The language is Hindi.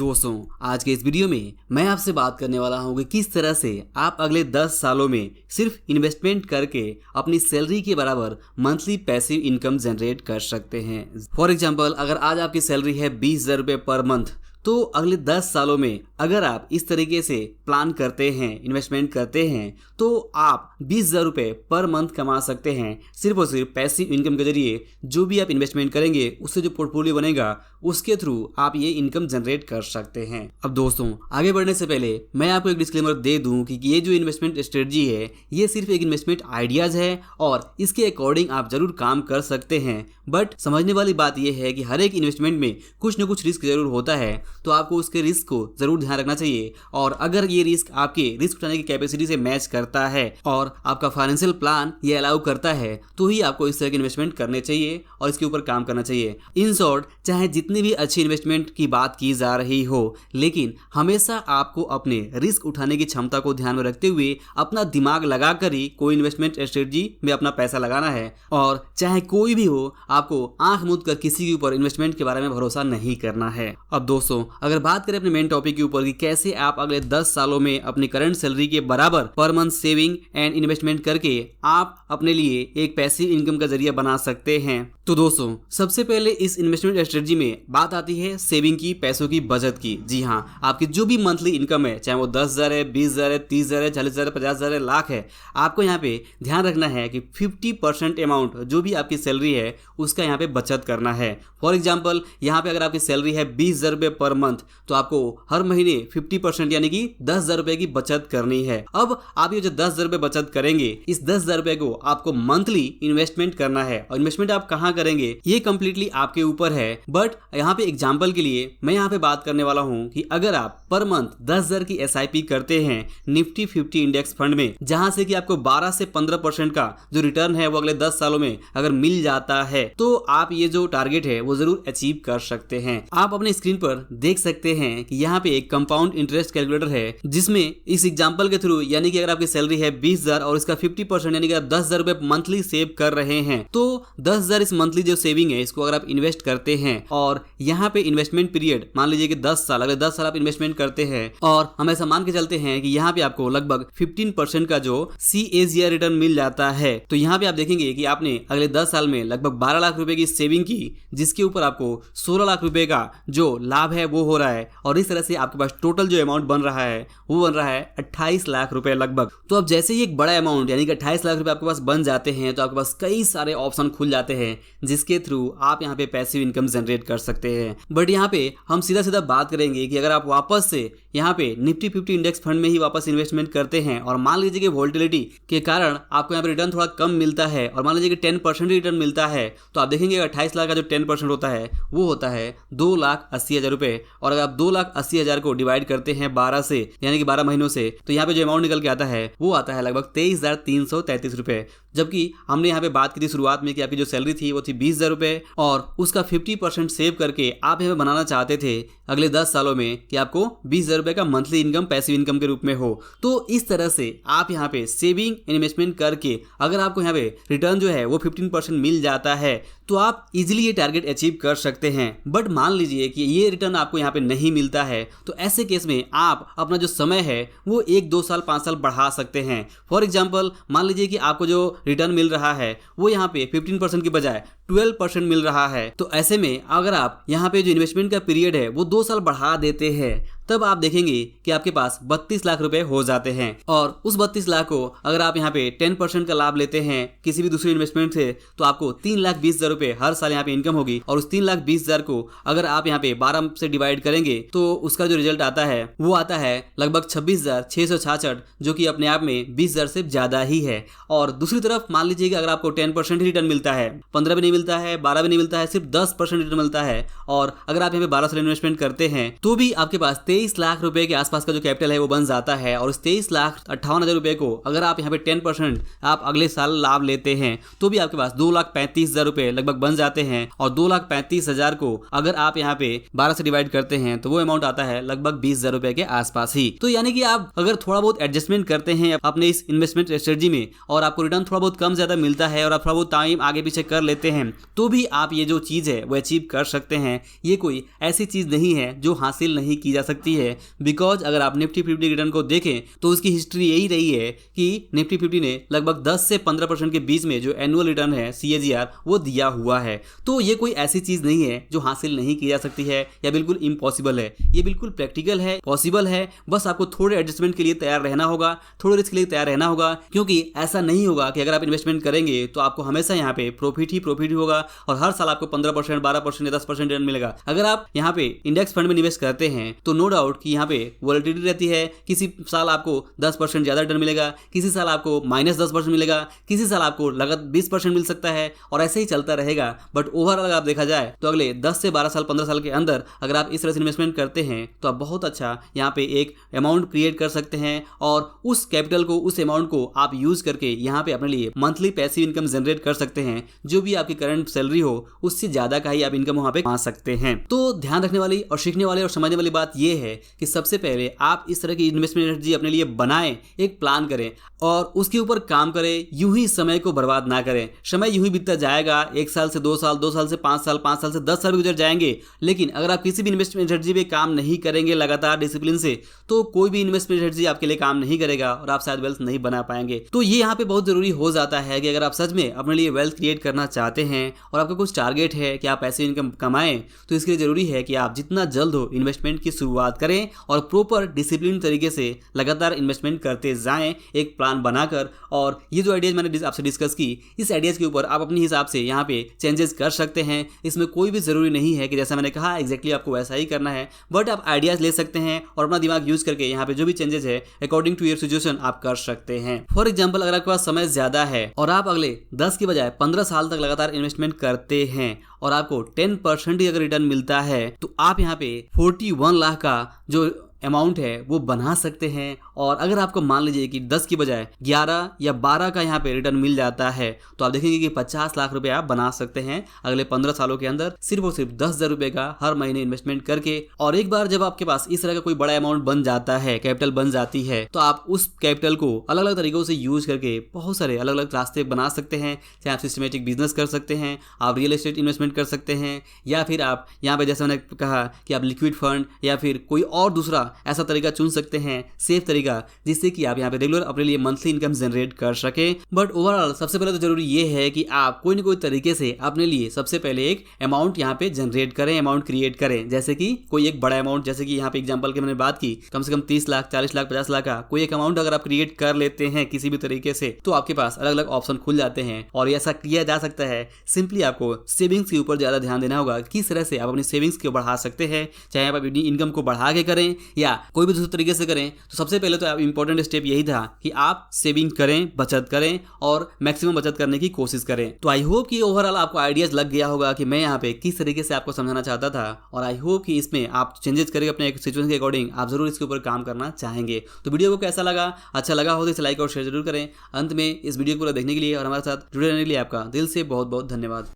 दोस्तों, आज के इस वीडियो में मैं आपसे बात करने वाला हूँ कि किस तरह से आप अगले 10 सालों में सिर्फ इन्वेस्टमेंट करके अपनी सैलरी के बराबर मंथली पैसिव इनकम जनरेट कर सकते हैं। फॉर एग्जांपल, अगर आज आपकी सैलरी है 20,000 रुपये पर मंथ, तो अगले 10 सालों में अगर आप इस तरीके से प्लान करते हैं, इन्वेस्टमेंट करते हैं, तो आप 20,000 रुपये पर मंथ कमा सकते हैं सिर्फ और सिर्फ पैसिव इनकम के जरिए। जो भी आप इन्वेस्टमेंट करेंगे उससे जो पोर्टफोलियो बनेगा उसके थ्रू आप ये इनकम जनरेट कर सकते हैं। अब दोस्तों, आगे बढ़ने से पहले मैं आपको एक डिस्क्लेमर दे दूं कि ये जो इन्वेस्टमेंट स्ट्रेटजी है ये सिर्फ एक इन्वेस्टमेंट आइडियाज है और इसके अकॉर्डिंग आप जरूर काम कर सकते हैं। बट समझने वाली बात यह है कि हर एक इन्वेस्टमेंट में कुछ न कुछ रिस्क जरूर होता है, तो आपको उसके रिस्क को जरूर ध्यान रखना चाहिए। और अगर ये रिस्क आपके रिस्क उठाने की कैपेसिटी से मैच करता है और आपका फाइनेंशियल प्लान ये अलाउ करता है, तो ही आपको इस तरह के इन्वेस्टमेंट करने चाहिए और इसके ऊपर काम करना चाहिए। इन शॉर्ट, चाहे जितनी भी अच्छी इन्वेस्टमेंट की बात की जा रही हो, लेकिन हमेशा आपको अपने रिस्क उठाने की क्षमता को ध्यान में रखते हुए अपना दिमाग लगाकर ही कोई इन्वेस्टमेंट स्ट्रेटजी में अपना पैसा लगाना है। और चाहे कोई भी हो, आपको आंख मूंद कर किसी के ऊपर इन्वेस्टमेंट के बारे में भरोसा नहीं करना है। अब दोस्तों, अगर बात करें अपने मेन टॉपिक के ऊपर कि कैसे आप अगले 10 सालों में अपनी करंट सैलरी के बराबर per month saving and investment करके आप अपने लिए एक पैसिव इनकम का जरिया बना सकते हैं, तो दोस्तों सबसे पहले इस इन्वेस्टमेंट स्ट्रेटजी में बात आती है सेविंग की, पैसों की बचत की। जी हाँ, आपकी जो भी मंथली इनकम है, चाहे वो 10,000 है, 20,000 है, 30,000 है, 40,000 है, 50,000 है, लाख है, आपको यहाँ पे ध्यान रखना है कि 50% अमाउंट जो भी आपकी सैलरी है उसका यहाँ पे बचत करना है। फॉर एग्जाम्पल, यहाँ पे अगर आपकी सैलरी है 20,000 रुपये पर मंथ, तो आपको हर महीने 50% यानी कि 10,000 रुपये की बचत करनी है। अब आप ये जो 10,000 रुपये बचत करेंगे, इस 10,000 रुपये को आपको मंथली इन्वेस्टमेंट करना है। और इन्वेस्टमेंट आप कहाँ करेंगे ये कंप्लीटली आपके ऊपर है। बट यहाँ पे एग्जाम्पल के लिए मैं यहाँ पे बात करने वाला हूँ कि अगर आप पर मंथ 10,000 की SIP करते हैं निफ्टी 50 इंडेक्स फंड में, जहां से कि आपको 12 से 15% का जो रिटर्न है वो अगले 10 सालों में अगर मिल जाता है, तो आप ये जो टारगेट है वो जरूर अचीव कर सकते हैं। आप अपने स्क्रीन पर देख सकते हैं कि यहाँ पे एक कंपाउंड इंटरेस्ट कैलकुलेटर है, जिसमें इस एग्जाम्पल के थ्रू यानी कि अगर आपकी सैलरी है 20,000 और इसका 50% यानी कि आप 10,000 रुपये मंथली सेव कर रहे हैं, तो 10,000 इस मंथली जो सेविंग है इसको अगर आप इन्वेस्ट करते हैं और यहाँ पे इन्वेस्टमेंट पीरियड मान लीजिए कि 10 साल, अगले 10 साल आप इन्वेस्टमेंट करते हैं और हम ऐसा मान के चलते हैं कि यहाँ पे आपको लगभग 15% का जो CAGR रिटर्न मिल जाता है, तो यहाँ पे आप देखेंगे कि आपने अगले 10 साल में लगभग 12 लाख रुपए की सेविंग की, जिसके ऊपर आपको 16 लाख रुपए का जो लाभ है वो हो रहा है। और इस तरह से आपके पास टोटल जो अमाउंट बन रहा है वो बन रहा है 28 लाख रुपए लगभग। तो अब जैसे ही एक बड़ा अमाउंट यानी कि 28 लाख रुपए आपके पास बन जाते हैं, तो आपके पास कई सारे ऑप्शन खुल जाते हैं जिसके थ्रू आप यहाँ पे पैसिव इनकम जनरेट कर सकते हैं। बट यहाँ पे हम सीधा सीधा बात करेंगे कि अगर आप वापस से यहाँ पे निफ्टी 50 इंडेक्स फंड में ही वापस इन्वेस्टमेंट करते हैं और मान लीजिए कि वोलेटिलिटी के कारण आपको यहाँ पे रिटर्न थोड़ा कम मिलता है और मान लीजिए कि 10% रिटर्न मिलता है, तो आप देखेंगे 28 लाख का जो 10% होता है वो होता है 2,80,000 रुपये। और अगर आप 2,80,000 को डिवाइड करते हैं 12 से यानी कि 12 महीनों से, तो यहाँ पे जो अमाउंट निकल के आता है वो आता है लगभग 23,333 रुपये। जबकि हमने यहाँ पे बात की थी शुरुआत में कि आपकी जो सैलरी थी वो थी 20,000 रुपये और उसका 50% सेव करके आप यहाँ पे बनाना चाहते थे अगले 10 सालों में कि आपको 20,000 रुपये का मंथली इनकम पैसिव इनकम के रूप में हो। तो इस तरह से आप यहाँ पे सेविंग इन्वेस्टमेंट करके अगर आपको यहाँ पे रिटर्न जो है वो 15% मिल जाता है, तो आप इजीली ये टारगेट अचीव कर सकते हैं। बट मान लीजिए कि ये रिटर्न आपको यहाँ पे नहीं मिलता है, तो ऐसे केस में आप अपना जो समय है वो 1, 2 साल, 5 साल बढ़ा सकते हैं। फॉर एग्जाम्पल, मान लीजिए कि आपको जो रिटर्न मिल रहा है वो यहाँ पे 15% की बजाय 12% मिल रहा है, तो ऐसे में अगर आप यहाँ पे जो इन्वेस्टमेंट का पीरियड है वो 2 साल बढ़ा देते हैं, तब आप देखेंगे कि आपके पास 32 लाख रुपए हो जाते हैं। और उस 32 लाख को अगर आप यहाँ पे 10% का लाभ लेते हैं किसी भी दूसरी इन्वेस्टमेंट से, तो आपको 3,20,000 रुपए हर साल यहाँ पे इनकम होगी। और उस 3,20,000 को अगर आप यहाँ पे 12 से डिवाइड करेंगे, तो उसका जो रिजल्ट आता है वो आता है लगभग 26,666, जो कि अपने आप में 20,000 से ज्यादा ही है। और दूसरी तरफ मान लीजिए कि अगर आपको 10% ही रिटर्न मिलता है, 15 भी नहीं मिलता है, 12 भी नहीं मिलता है, सिर्फ 10% रिटर्न मिलता है, और अगर आप यहाँ पे 12 साल इन्वेस्टमेंट करते हैं तो भी आपके पास 23 लाख रुपए के आसपास का जो कैपिटल है वो बन जाता है। और उस 23,58,000 रुपए को अगर आप यहाँ पे 10% आप अगले साल लाभ लेते हैं तो भी आपके पास 2,35,000 रुपए लगभग बन जाते हैं। और 2,35,000 को अगर आप यहाँ पे 12 से डिवाइड करते हैं तो वो अमाउंट आता है लगभग 20,000 रुपए के आसपास ही। तो यानी कि आप अगर थोड़ा बहुत एडजस्टमेंट करते हैं अपने इस इन्वेस्टमेंट स्ट्रेटजी में और आपको रिटर्न थोड़ा बहुत कम ज्यादा मिलता है और आप थोड़ा बहुत टाइम आगे पीछे कर लेते हैं तो भी आप ये जो चीज है वो अचीव कर सकते हैं। ये कोई ऐसी चीज नहीं है जो हासिल नहीं की जा सकती है। बिकॉज अगर आप निफ्टी 50 रिटर्न को देखें तो उसकी हिस्ट्री यही रही है कि निफ्टी 50 ने लगभग 10 से 15% के बीच में जो एनुअल रिटर्न है CAGR वो दिया हुआ है। तो ये कोई ऐसी चीज नहीं है जो हासिल नहीं की जा सकती है या बिल्कुल इम्पॉसिबल है। ये बिल्कुल प्रैक्टिकल है, पॉसिबल है। बस आपको थोड़े एडजस्टमेंट के लिए तैयार रहना होगा, थोड़े रिस्क के लिए तैयार रहना होगा। क्योंकि ऐसा नहीं होगा कि अगर आप इन्वेस्टमेंट करेंगे तो आपको हमेशा यहाँ पे प्रॉफिट ही होगा और हर साल आपको 15%, 12% या 10% रिटर्न मिलेगा। अगर आप यहाँ पे इंडेक्स फंड में निवेश करते हैं तो नो डाउट कि यहाँ पे वोलेटिलिटी रहती है। किसी साल आपको 10% ज्यादा रिटर्न मिलेगा, किसी साल आपको -10% मिलेगा, किसी साल आपको लगातार 20% मिल सकता है और ऐसे ही चलता रहेगा। बट ओवरऑल अगर आप देखा जाए तो अगले 10 से 12 साल 15 साल के अंदर अगर आप इस तरह से इन्वेस्टमेंट करते हैं तो आप बहुत अच्छा यहाँ पे एक अमाउंट क्रिएट कर सकते हैं और उस कैपिटल को, उस अमाउंट को आप यूज करके यहाँ पे अपने लिए मंथली पैसिव इनकम जनरेट कर सकते हैं। जो भी आपकी करंट सैलरी हो उससे ज्यादा का ही आप इनकम वहां पे पा सकते हैं। तो ध्यान रखने वाली और सीखने वाली और समझने वाली बात यह है कि सबसे पहले आप इस तरह की इन्वेस्टमेंट स्ट्रेटजी अपने लिए बनाएं, एक प्लान करें और उसके ऊपर काम करें। यूं ही समय को बर्बाद ना करें। समय यूं ही बीतता जाएगा। 1 साल से 2 साल, 2 साल से 5 साल, 5 साल से 10 साल भी गुजर जाएंगे। लेकिन अगर आप किसी भी इन्वेस्टमेंट स्ट्रेटजी पे काम नहीं करेंगे लगातार डिसिप्लिन से तो कोई भी इन्वेस्टमेंट स्ट्रेटजी आपके लिए काम नहीं करेगा और आप शायद वेल्थ नहीं बना पाएंगे। तो ये यहाँ पे बहुत जरूरी हो जाता है कि अगर आप सच में अपने लिए वेल्थ क्रिएट करना चाहते हैं और आपका कुछ टारगेट है कि आप पैसे इनकम कमाएं तो इसके लिए जरूरी है कि आप जितना जल्द हो इन्वेस्टमेंट की शुरुआत करें और प्रॉपर डिसिप्लिन तरीके से लगातार इन्वेस्टमेंट करते जाएं एक प्लान बनाकर। और ये जो आइडियाज मैंने आपसे डिस्कस की, इस आइडियाज के ऊपर आप अपने हिसाब से यहाँ पे चेंजेस कर सकते हैं। इसमें कोई भी जरूरी नहीं है कि जैसा मैंने कहा एग्जैक्टली आपको वैसा ही करना है। बट आप आइडियाज ले सकते हैं और अपना दिमाग यूज करके यहाँ पे जो भी चेंजेस है अकॉर्डिंग टू योर सिचुएशन आप कर सकते हैं। फॉर एग्जाम्पल अगर आपके पास समय ज्यादा है और आप अगले 10 की बजाय 15 साल तक लगातार इन्वेस्टमेंट करते हैं और आपको 10% ही अगर रिटर्न मिलता है तो आप यहाँ पे 41 लाख का जो अमाउंट है वो बना सकते हैं। और अगर आपको मान लीजिए कि 10 की बजाय 11 या 12 का यहाँ पे रिटर्न मिल जाता है तो आप देखेंगे कि 50 लाख रुपए आप बना सकते हैं अगले 15 सालों के अंदर सिर्फ और सिर्फ 10,000 रुपए का हर महीने इन्वेस्टमेंट करके। और एक बार जब आपके पास इस तरह का कोई बड़ा अमाउंट बन जाता है, कैपिटल बन जाती है, तो आप उस कैपिटल को अलग अलग तरीकों से यूज करके बहुत सारे अलग अलग रास्ते बना सकते हैं। चाहे आप सिस्टमेटिक बिजनेस कर सकते हैं, आप रियल एस्टेट इन्वेस्टमेंट कर सकते हैं, या फिर आप यहाँ पे जैसे मैंने कहा कि आप लिक्विड फंड या फिर कोई और दूसरा ऐसा तरीका चुन सकते हैं, सेफ तरीका, जिससे कि आप यहाँ पे रेगुलर अपने लिए मंथली इनकम जनरेट कर सके। बट ओवरऑल सबसे पहले तो जरूरी ये है कि आप कोई ना कोई तरीके से अपने लिए सबसे पहले एक अमाउंट यहाँ पे जनरेट करें, अमाउंट क्रिएट करें। जैसे कि कोई एक बड़ा अमाउंट, जैसे कि यहाँ पे एग्जांपल की मैंने बात की, कम से कम 30 लाख, 40 लाख, 50 लाख का कोई एक अमाउंट अगर आप क्रिएट कर लेते हैं किसी भी तरीके से तो आपके पास अलग अलग ऑप्शन खुल जाते हैं और ऐसा किया जा सकता है। सिंपली आपको सेविंग्स के ऊपर ज्यादा ध्यान देना होगा, किस तरह से आप अपनी सेविंग्स को बढ़ा सकते हैं। चाहे आप अपनी इनकम को बढ़ा के करें या कोई भी दूसरे तरीके से करें, तो सबसे पहले तो इंपॉर्टेंट स्टेप यही था कि आप सेविंग करें, बचत करें और मैक्सिमम बचत करने की कोशिश करें। तो आई होप कि ओवरऑल आपको आइडियाज लग गया होगा कि मैं यहाँ पे किस तरीके से आपको समझाना चाहता था और आई होप कि इसमें आप चेंजेस करके अपने सिचुएशन के अकॉर्डिंग आप जरूर इसके ऊपर काम करना चाहेंगे। तो वीडियो को कैसा लगा, अच्छा लगा हो तो इसे लाइक और शेयर जरूर करें। अंत में इस वीडियो को पूरा देखने के लिए और हमारे साथ जुड़े रहने के लिए आपका दिल से बहुत बहुत धन्यवाद।